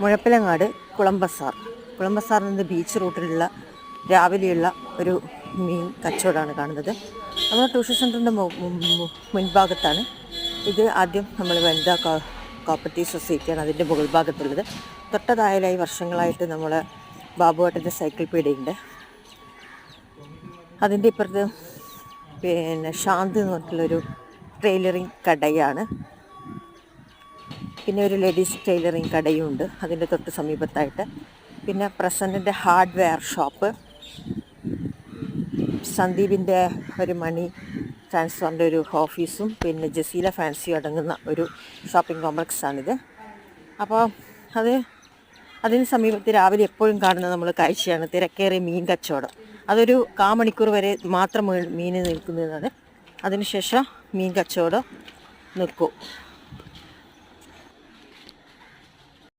മുഴപ്പിലങ്ങാട് കുളംബസാർ. കുളംബസാറിൽ നിന്ന് ബീച്ച് റൂട്ടിലുള്ള രാവിലെയുള്ള ഒരു മീൻ കച്ചവടമാണ് കാണുന്നത്. നമ്മുടെ ട്യൂഷൻ സെൻറ്ററിൻ്റെ മുൻഭാഗത്താണ് ഇത്. ആദ്യം നമ്മൾ വനിതാ കോപ്പറേറ്റീവ് സൊസൈറ്റിയാണ് അതിൻ്റെ മുകൾ ഭാഗത്തുള്ളത്. തൊട്ടതായാലായി വർഷങ്ങളായിട്ട് നമ്മൾ ബാബുവേട്ടൻ്റെ സൈക്കിൾ പീടിയുണ്ട്. അതിൻ്റെ ഇപ്പുറത്ത് ശാന്ത് എന്ന് പറഞ്ഞിട്ടുള്ളൊരു ടൈലറിങ് കടയാണ്. പിന്നെ ഒരു ലേഡീസ് ടൈലറിങ് കടയും ഉണ്ട് അതിൻ്റെ തൊട്ട് സമീപത്തായിട്ട്. പിന്നെ പ്രസൻറ്റിൻ്റെ ഹാർഡ്വെയർ ഷോപ്പ്, സന്ദീപിൻ്റെ ഒരു മണി ട്രാൻസ്ഫറിൻ്റെ ഒരു ഓഫീസും പിന്നെ ജസീല ഫാൻസിയും അടങ്ങുന്ന ഒരു ഷോപ്പിംഗ് കോംപ്ലക്സാണിത്. അപ്പോൾ അതിന് സമീപത്ത് രാവിലെ എപ്പോഴും കാണുന്ന നമ്മൾ കാഴ്ചയാണ് തിരക്കേറിയ മീൻ കച്ചവടം. അതൊരു കാമണിക്കൂർ വരെ മാത്രം മീൻ നിൽക്കുന്നതാണ്. അതിനുശേഷം മീൻ കച്ചവടം നിൽക്കും.